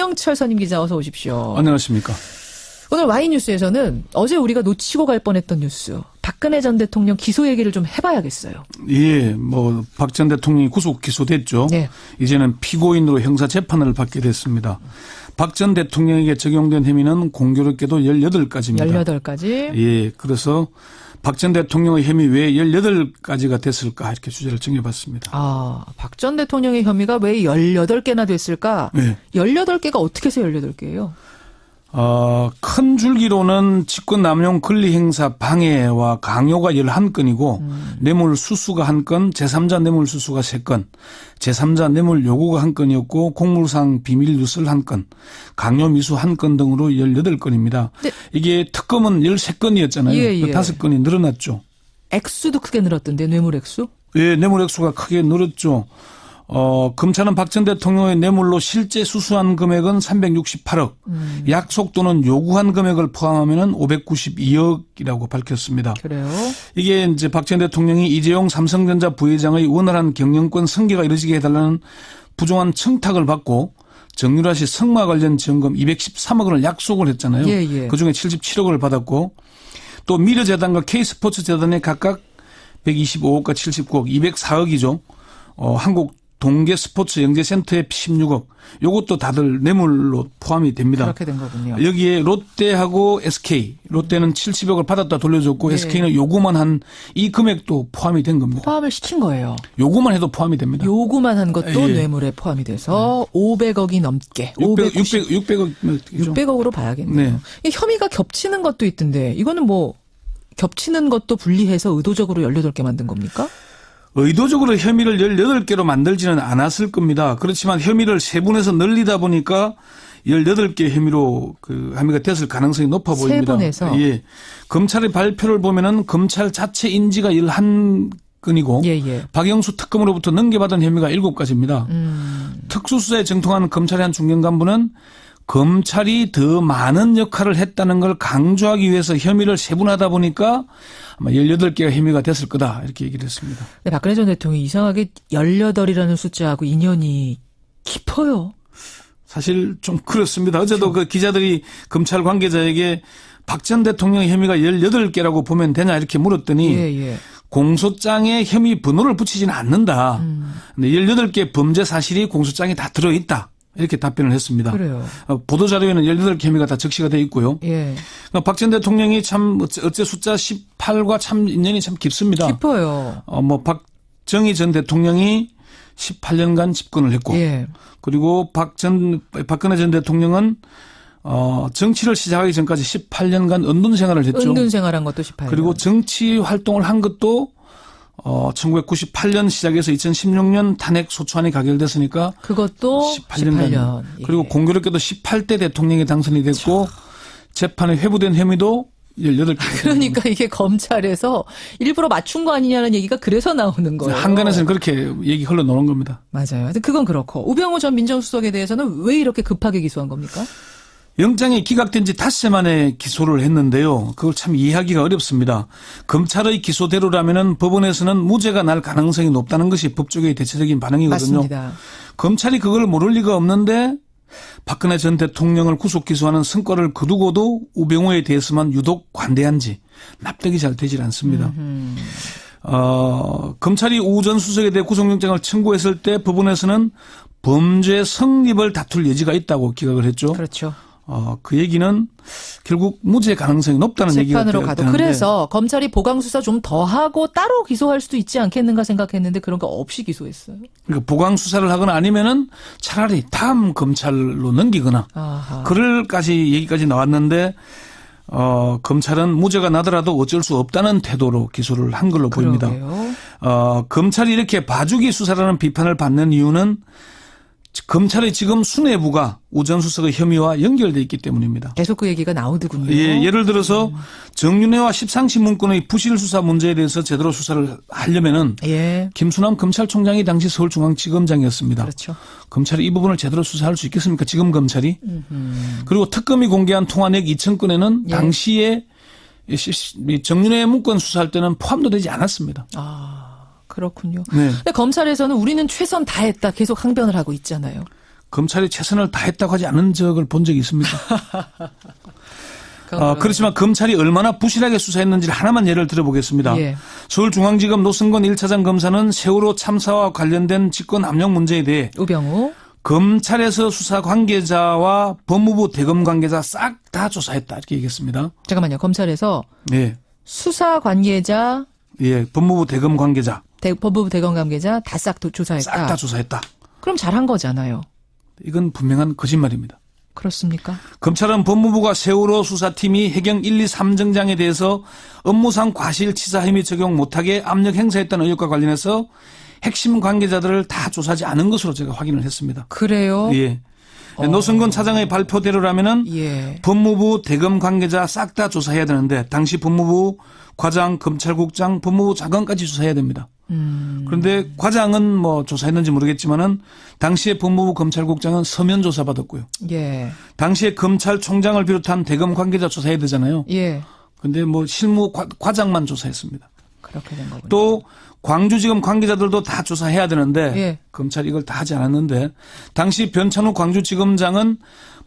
신영철 선임 기자 어서 오십시오. 안녕하십니까. 오늘 Y뉴스에서는 어제 우리가 놓치고 갈 뻔했던 뉴스, 박근혜 전 대통령 기소 얘기를 좀 해봐야겠어요. 예, 박 전 대통령이 구속 기소됐죠. 네. 이제는 피고인으로 형사 재판을 받게 됐습니다. 박 전 대통령에게 적용된 혐의는 공교롭게도 18가지입니다. 18가지? 예, 그래서 박 전 대통령의 혐의 왜 18가지가 됐을까 이렇게 주제를 정해봤습니다. 아, 박 전 대통령의 혐의가 왜 18개나 됐을까? 네. 18개가 어떻게 해서 18개예요? 큰 줄기로는 직권남용 권리행사 방해와 강요가 11건이고 뇌물 수수가 1건, 제3자 뇌물 수수가 3건, 제3자 뇌물 요구가 1건이었고 공무상 비밀 누설 1건, 강요 미수 1건 등으로 18건입니다. 네. 이게 특검은 13건이었잖아요. 예. 5건이 늘어났죠. 액수도 크게 늘었던데, 뇌물 액수? 예, 뇌물 액수가 크게 늘었죠. 검찰은 박 전 대통령의 뇌물로 실제 수수한 금액은 368억, 약속 또는 요구한 금액을 포함하면 592억이라고 밝혔습니다. 그래요? 이게 이제 박 전 대통령이 이재용 삼성전자 부회장의 원활한 경영권 승계가 이루어지게 해달라는 부정한 청탁을 받고 정유라 씨 승마 관련 지원금 213억 원을 약속을 했잖아요. 예. 그중에 77억을 받았고 또 미르재단과 K스포츠재단에 각각 125억과 79억, 204억이죠. 한국 동계 스포츠 영재센터에 16억. 요것도 다들 뇌물로 포함이 됩니다. 그렇게 된 거군요. 여기에 롯데하고 SK. 롯데는 70억을 받았다 돌려줬고 네. SK는 요구만 한 이 금액도 포함이 된 겁니다. 포함을 시킨 거예요. 요구만 해도 포함이 됩니다. 요구만 한 것도 예. 뇌물에 포함이 돼서 500억이 넘게. 600억으로 봐야겠네요. 네. 이 혐의가 겹치는 것도 있던데 이거는 겹치는 것도 분리해서 의도적으로 18개 만든 겁니까? 의도적으로 혐의를 18개로 만들지는 않았을 겁니다. 그렇지만 혐의를 세분해서 늘리다 보니까 18개 혐의로 혐의가 됐을 가능성이 높아 보입니다. 세분해서? 예. 검찰의 발표를 보면은 검찰 자체 인지가 11건이고 예. 박영수 특검으로부터 넘겨받은 혐의가 7가지입니다. 특수수사에 정통한 검찰의 한 중견 간부는 검찰이 더 많은 역할을 했다는 걸 강조하기 위해서 혐의를 세분하다 보니까 아마 18개가 혐의가 됐을 거다 이렇게 얘기를 했습니다. 네, 박근혜 전 대통령이 이상하게 18이라는 숫자하고 인연이 깊어요. 사실 좀 그렇습니다. 어제도 그 기자들이 검찰 관계자에게 박 전 대통령의 혐의가 18개라고 보면 되냐 이렇게 물었더니 예. 공소장에 혐의 번호를 붙이지는 않는다. 근데 18개 범죄 사실이 공소장에 다 들어있다. 이렇게 답변을 했습니다. 그래요. 보도자료에는 18개 혐의가 다 적시가 되어 있고요. 예. 박 전 대통령이 참 어째 숫자 18과 참 인연이 참 깊습니다. 깊어요. 박정희 전 대통령이 18년간 집권을 했고 예. 그리고 박근혜 전 대통령은 정치를 시작하기 전까지 18년간 은둔 생활을 했죠. 은둔 생활한 것도 18년. 그리고 정치 활동을 한 것도 1998년 시작해서 2016년 탄핵 소추안이 가결됐으니까 그것도 18년. 예. 그리고 공교롭게도 18대 대통령이 당선이 됐고 재판에 회부된 혐의도 18개. 그러니까 이게 검찰에서 일부러 맞춘 거 아니냐는 얘기가 그래서 나오는 거예요. 한간에서는 그렇게 얘기 흘러나오는 겁니다. 맞아요. 하여튼 그건 그렇고 우병우 전 민정수석에 대해서는 왜 이렇게 급하게 기소한 겁니까? 영장이 기각된 지 닷새 만에 기소를 했는데요. 그걸 참 이해하기가 어렵습니다. 검찰의 기소대로라면 법원에서는 무죄가 날 가능성이 높다는 것이 법조계의 대체적인 반응이거든요. 맞습니다. 검찰이 그걸 모를 리가 없는데 박근혜 전 대통령을 구속 기소하는 성과를 거두고도 우병우에 대해서만 유독 관대한지 납득이 잘 되질 않습니다. 검찰이 우 전 수석에 대해 구속영장을 청구했을 때 법원에서는 범죄 성립을 다툴 여지가 있다고 기각을 했죠. 그렇죠. 그 얘기는 결국 무죄 가능성이 높다는 얘기가 재판으로 가도. 되는데. 그래서 검찰이 보강수사 좀 더 하고 따로 기소할 수도 있지 않겠는가 생각했는데 그런 거 없이 기소했어요. 그러니까 보강 수사를 하거나 아니면은 차라리 다음 검찰로 넘기거나 아하. 그럴까지 얘기까지 나왔는데 검찰은 무죄가 나더라도 어쩔 수 없다는 태도로 기소를 한 걸로 보입니다. 그러게요. 검찰이 이렇게 봐주기 수사라는 비판을 받는 이유는 검찰의 지금 수뇌부가 우 전 수석의 혐의와 연결돼 있기 때문입니다. 계속 그 얘기가 나오더군요. 예, 예를 들어서 정윤회와 십상시 문건의 부실 수사 문제에 대해서 제대로 수사를 하려면은 예. 김수남 검찰총장이 당시 서울중앙지검장이었습니다. 그렇죠. 검찰이 이 부분을 제대로 수사할 수 있겠습니까? 지금 검찰이. 그리고 특검이 공개한 통화내역 2,000건에는 예. 당시에 정윤회 문건 수사할 때는 포함도 되지 않았습니다. 그렇군요. 네. 근데 검찰에서는 우리는 최선 다했다 계속 항변을 하고 있잖아요. 검찰이 최선을 다했다고 하지 않은 적을 본 적이 있습니까? 그렇지만 검찰이 얼마나 부실하게 수사했는지를 하나만 예를 들어보겠습니다. 예. 서울중앙지검 노승건 1차장 검사는 세월호 참사와 관련된 직권 남용 문제에 대해 우병우. 검찰에서 수사 관계자와 법무부 대검 관계자 싹 다 조사했다 이렇게 얘기했습니다. 잠깐만요. 검찰에서 예, 수사 관계자, 예, 법무부 대검 관계자 법무부 대검 관계자 다 싹 조사했다. 싹 다 조사했다. 그럼 잘한 거잖아요. 이건 분명한 거짓말입니다. 그렇습니까? 검찰은 법무부가 세월호 수사팀이 해경 1, 2, 3정장에 대해서 업무상 과실치사 혐의 적용 못하게 압력 행사했다는 의혹과 관련해서 핵심 관계자들을 다 조사하지 않은 것으로 제가 확인을 했습니다. 그래요? 예. 노승건 차장의 발표대로라면은 예. 법무부 대검 관계자 싹 다 조사해야 되는데 당시 법무부 과장, 검찰국장, 법무부 장관까지 조사해야 됩니다. 그런데 과장은 뭐 조사했는지 모르겠지만은 당시에 법무부 검찰국장은 서면 조사 받았고요. 예. 당시에 검찰총장을 비롯한 대검 관계자 조사해야 되잖아요. 예. 근데 뭐 실무 과장만 조사했습니다. 그렇게 된 거군요. 또 광주지검 관계자들도 다 조사해야 되는데 예. 검찰이 이걸 다 하지 않았는데 당시 변찬우 광주지검장은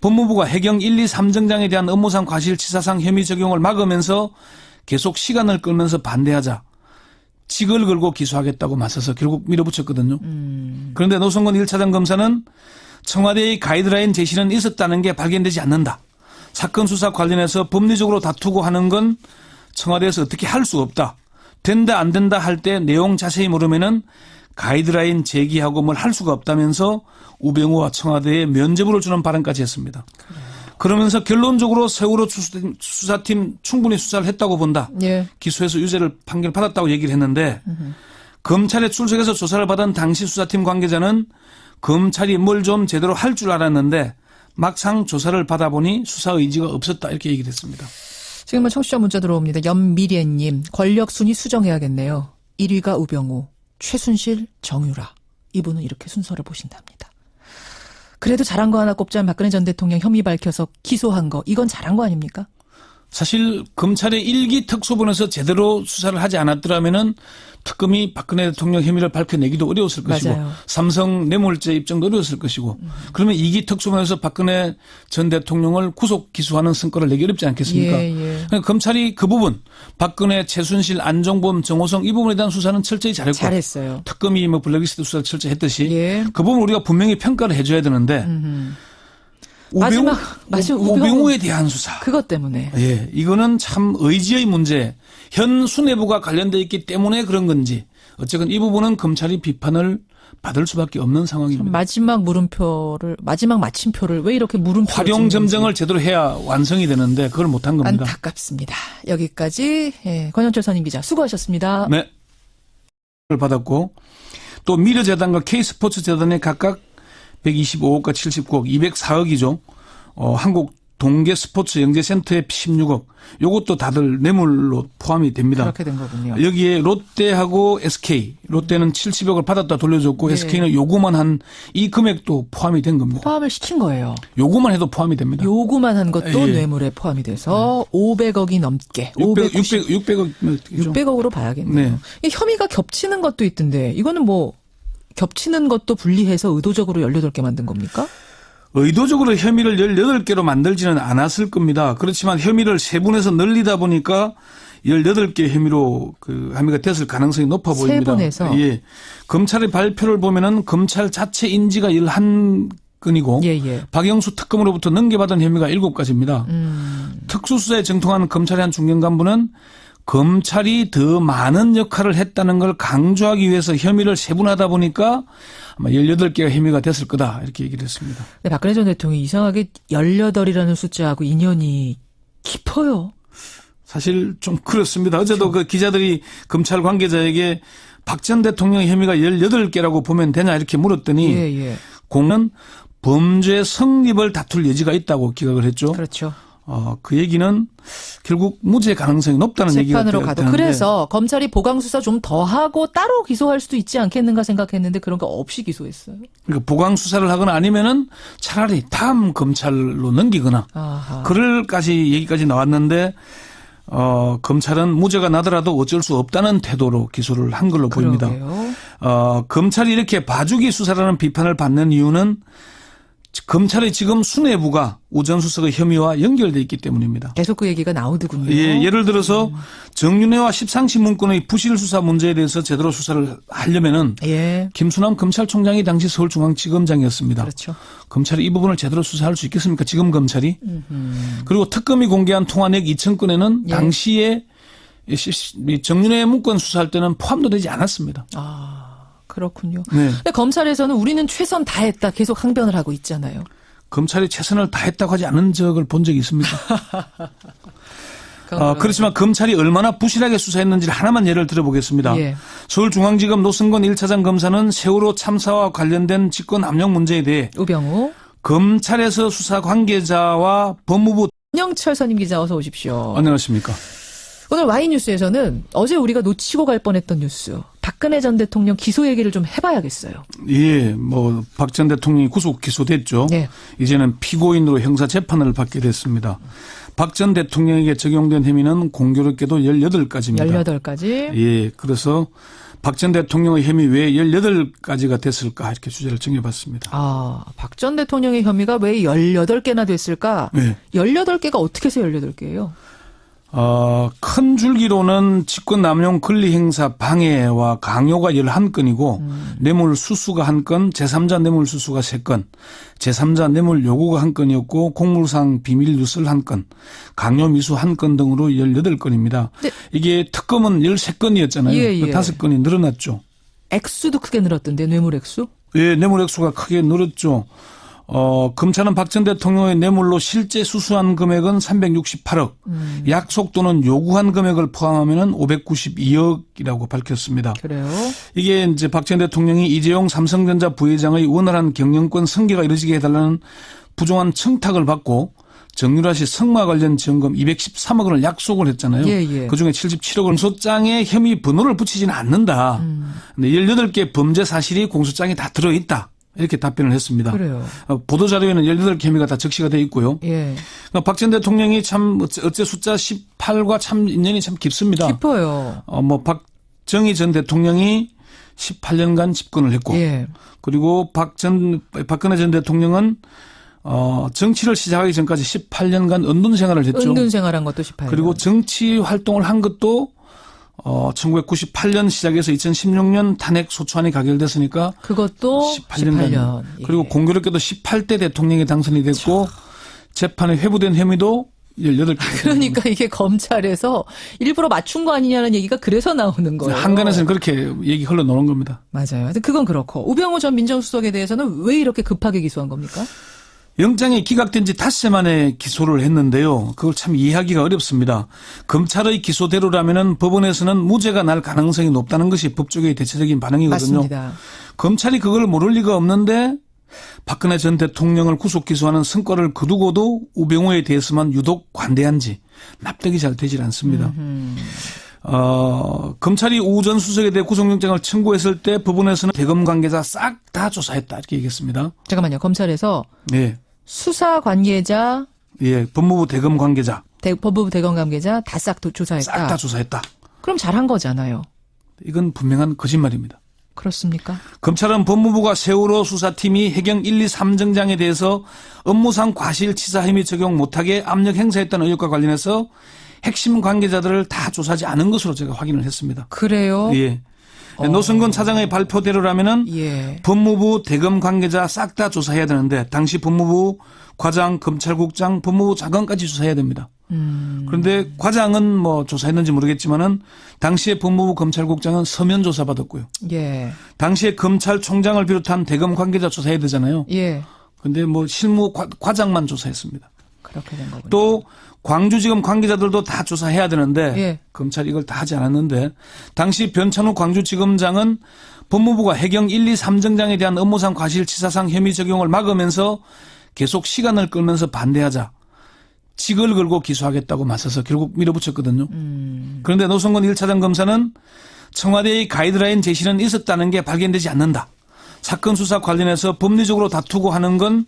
법무부가 해경 1, 2, 3정장에 대한 업무상 과실치사상 혐의 적용을 막으면서 계속 시간을 끌면서 반대하자 직을 걸고 기소하겠다고 맞서서 결국 밀어붙였거든요. 그런데 노승건 1차장 검사는 청와대의 가이드라인 제시는 있었다는 게 발견되지 않는다. 사건 수사 관련해서 법리적으로 다투고 하는 건 청와대에서 어떻게 할 수 없다. 된다 안 된다 할 때 내용 자세히 모르면은 가이드라인 제기하고 뭘 할 수가 없다면서 우병우와 청와대에 면죄부를 주는 발언까지 했습니다. 그러면서 결론적으로 세월호 수사팀 충분히 수사를 했다고 본다. 예. 기소해서 유죄를 판결받았다고 얘기를 했는데 검찰에 출석해서 조사를 받은 당시 수사팀 관계자는 검찰이 뭘 좀 제대로 할 줄 알았는데 막상 조사를 받아보니 수사 의지가 없었다 이렇게 얘기를 했습니다. 지금은 청취자 문자 들어옵니다. 연미래님, 권력순위 수정해야겠네요. 1위가 우병우, 최순실, 정유라. 이분은 이렇게 순서를 보신답니다. 그래도 잘한 거 하나 꼽자면 박근혜 전 대통령 혐의 밝혀서 기소한 거, 이건 잘한 거 아닙니까? 사실 검찰의 1기 특수본에서 제대로 수사를 하지 않았더라면은 특검이 박근혜 대통령 혐의를 밝혀내기도 어려웠을 것이고 맞아요. 삼성 뇌물죄 입증도 어려웠을 것이고 그러면 2기 특수본에서 박근혜 전 대통령을 구속 기소하는 성과를 내기 어렵지 않겠습니까? 예, 예. 그러니까 검찰이 그 부분 박근혜, 최순실, 안종범, 정호성 이 부분에 대한 수사는 철저히 잘했고 잘했어요. 특검이 뭐 블랙리스트 수사를 철저히 했듯이 예. 그 부분 우리가 분명히 평가를 해줘야 되는데 마지막 우병우에 대한 수사. 그것 때문에. 예, 이거는 참 의지의 문제. 현 수뇌부가 관련되어 있기 때문에 그런 건지 어쨌든 이 부분은 검찰이 비판을 받을 수밖에 없는 상황입니다. 마지막 마침표를 왜 이렇게 물음표를 활용 점정을 제대로 해야 완성이 되는데 그걸 못한 겁니다. 안타깝습니다. 여기까지 권영철 선임 기자 수고하셨습니다. 네. 를 받았고 또 미르재단과 K스포츠재단에 각각 125억과 79억, 204억이죠. 한국 동계 스포츠 영재센터에 16억. 요것도 다들 뇌물로 포함이 됩니다. 그렇게 된 거군요. 여기에 롯데하고 SK, 롯데는 70억을 받았다 돌려줬고 네. SK는 요구만 한 이 금액도 포함이 된 겁니다. 포함을 시킨 거예요. 요구만 해도 포함이 됩니다. 요구만 한 것도 예. 뇌물에 포함이 돼서 500억이 넘게 600억. 600억으로 봐야겠네요. 네. 이 혐의가 겹치는 것도 있던데 이거는 뭐 겹치는 것도 분리해서 의도적으로 18개 만든 겁니까? 의도적으로 혐의를 18개로 만들지는 않았을 겁니다. 그렇지만 혐의를 세분해서 늘리다 보니까 18개 혐의로 혐의가 됐을 가능성이 높아 보입니다. 세분해서? 예. 검찰의 발표를 보면은 검찰 자체 인지가 11건이고 예. 박영수 특검으로부터 넘겨받은 혐의가 7가지입니다. 특수수사에 정통한 검찰의 한 중견 간부는 검찰이 더 많은 역할을 했다는 걸 강조하기 위해서 혐의를 세분하다 보니까 아마 18개가 혐의가 됐을 거다 이렇게 얘기를 했습니다. 네, 박근혜 전 대통령이 이상하게 18이라는 숫자하고 인연이 깊어요. 사실 좀 그렇습니다. 어제도 그 기자들이 검찰 관계자에게 박 전 대통령 혐의가 18개라고 보면 되냐 이렇게 물었더니 예. 공은 범죄 성립을 다툴 여지가 있다고 기각을 했죠. 그렇죠. 그 얘기는 결국 무죄 가능성이 높다는 얘기가 재판으로 가도. 되는데 그래서 검찰이 보강수사 좀 더 하고 따로 기소할 수도 있지 않겠는가 생각했는데 그런 거 없이 기소했어요. 그러니까 보강 수사를 하거나 아니면은 차라리 다음 검찰로 넘기거나 아하. 그럴까지 얘기까지 나왔는데 검찰은 무죄가 나더라도 어쩔 수 없다는 태도로 기소를 한 걸로 보입니다. 그러게요. 검찰이 이렇게 봐주기 수사라는 비판을 받는 이유는 검찰의 지금 수뇌부가 우 전 수석의 혐의와 연결돼 있기 때문입니다. 계속 그 얘기가 나오더군요. 예, 예를 들어서 정윤회와 십상시 문건의 부실 수사 문제에 대해서 제대로 수사를 하려면은 예. 김수남 검찰총장이 당시 서울중앙지검장이었습니다. 그렇죠. 검찰이 이 부분을 제대로 수사할 수 있겠습니까? 지금 검찰이. 그리고 특검이 공개한 통화내역 2,000건에는 예. 당시에 정윤회 문건 수사할 때는 포함도 되지 않았습니다. 그렇군요. 네. 근데 검찰에서는 우리는 최선 다했다 계속 항변을 하고 있잖아요. 검찰이 최선을 다했다고 하지 않은 적을 본 적이 있습니까? 그렇지만 검찰이 얼마나 부실하게 수사했는지를 하나만 예를 들어보겠습니다. 예. 서울중앙지검 노승건 1차장 검사는 세월호 참사와 관련된 직권 남용 문제에 대해 우병우. 검찰에서 수사 관계자와 법무부 윤영철 선임 기자 어서 오십시오. 안녕하십니까? 오늘 와이뉴스에서는 어제 우리가 놓치고 갈 뻔했던 뉴스. 박근혜 전 대통령 기소 얘기를 좀 해봐야겠어요. 예, 박 전 대통령이 구속 기소됐죠. 네. 이제는 피고인으로 형사 재판을 받게 됐습니다. 박 전 대통령에게 적용된 혐의는 공교롭게도 18가지입니다. 18가지. 예, 그래서 박 전 대통령의 혐의 왜 18가지가 됐을까 이렇게 주제를 정해봤습니다. 박 전 대통령의 혐의가 왜 18개나 됐을까? 네. 18개가 어떻게 해서 18개예요? 큰 줄기로는 직권 남용 권리 행사 방해와 강요가 11건이고 뇌물 수수가 1건, 제3자 뇌물 수수가 3건, 제3자 뇌물 요구가 1건이었고 공무상 비밀 누설 1건, 강요 미수 1건 등으로 18건입니다. 네. 이게 특검은 13건이었잖아요. 예, 예. 5건이 늘어났죠. 액수도 크게 늘었던데 뇌물 액수? 예, 뇌물 액수가 크게 늘었죠. 검찰은 박 전 대통령의 뇌물로 실제 수수한 금액은 368억, 약속 또는 요구한 금액을 포함하면은 592억이라고 밝혔습니다. 그래요? 이게 이제 박 전 대통령이 이재용 삼성전자 부회장의 원활한 경영권 승계가 이루어지게 해달라는 부정한 청탁을 받고 정유라 씨 성마 관련 지원금 213억 원을 약속을 했잖아요. 예, 예. 그중에 77억을 공소장에 혐의 번호를 붙이지는 않는다. 근데 18개 범죄 사실이 공소장에 다 들어있다. 이렇게 답변을 했습니다. 그래요. 보도자료에는 18개 혐의가 다 적시가 되어 있고요. 예. 박 전 대통령이 참 어째 숫자 18과 참 인연이 참 깊습니다. 깊어요. 박정희 전 대통령이 18년간 집권을 했고 예. 그리고 박근혜 전 대통령은 정치를 시작하기 전까지 18년간 은둔 생활을 했죠. 은둔 생활한 것도 18년. 그리고 정치 활동을 한 것도 1998년 시작해서 2016년 탄핵 소추안이 가결됐으니까 그것도 18년. 그리고 공교롭게도 18대 대통령이 당선이 됐고 재판에 회부된 혐의도 18개. 그러니까 이게 검찰에서 일부러 맞춘 거 아니냐는 얘기가 그래서 나오는 거예요. 한간에서는 그렇게 얘기 흘러나오는 겁니다. 맞아요. 하여튼 그건 그렇고 우병우 전 민정수석에 대해서는 왜 이렇게 급하게 기소한 겁니까? 영장이 기각된 지 닷새 만에 기소를 했는데요. 그걸 참 이해하기가 어렵습니다. 검찰의 기소대로라면 법원에서는 무죄가 날 가능성이 높다는 것이 법조계의 대체적인 반응이거든요. 맞습니다. 검찰이 그걸 모를 리가 없는데 박근혜 전 대통령을 구속 기소하는 성과를 거두고도 우병우에 대해서만 유독 관대한지 납득이 잘 되질 않습니다. 검찰이 우 전 수석에 대해 구속영장을 청구했을 때 법원에서는 대검 관계자 싹 다 조사했다 이렇게 얘기했습니다. 잠깐만요. 검찰에서 네. 수사 관계자, 예, 법무부 대검 관계자 법무부 대검 관계자 다 싹 조사했다. 싹 다 조사했다. 그럼 잘한 거잖아요. 이건 분명한 거짓말입니다. 그렇습니까? 검찰은 법무부가 세월호 수사팀이 해경 1, 2, 3정장에 대해서 업무상 과실치사 혐의 적용 못하게 압력 행사했다는 의혹과 관련해서 핵심 관계자들을 다 조사하지 않은 것으로 제가 확인을 했습니다. 그래요? 예. 노승건 차장의 발표대로라면은 예. 법무부 대검 관계자 싹 다 조사해야 되는데 당시 법무부 과장, 검찰국장, 법무부 장관까지 조사해야 됩니다. 그런데 과장은 조사했는지 모르겠지만은 당시에 법무부 검찰국장은 서면 조사 받았고요. 예. 당시에 검찰총장을 비롯한 대검 관계자 조사해야 되잖아요. 예. 그런데 실무 과장만 조사했습니다. 그렇게 된 거군요. 또 광주지검 관계자들도 다 조사해야 되는데 예. 검찰이 이걸 다 하지 않았는데 당시 변찬우 광주지검장은 법무부가 해경 1, 2, 3정장에 대한 업무상 과실치사상 혐의 적용을 막으면서 계속 시간을 끌면서 반대하자 직을 걸고 기소하겠다고 맞서서 결국 밀어붙였거든요. 그런데 노승건 1차장 검사는 청와대의 가이드라인 제시는 있었다는 게 발견되지 않는다. 사건 수사 관련해서 법리적으로 다투고 하는 건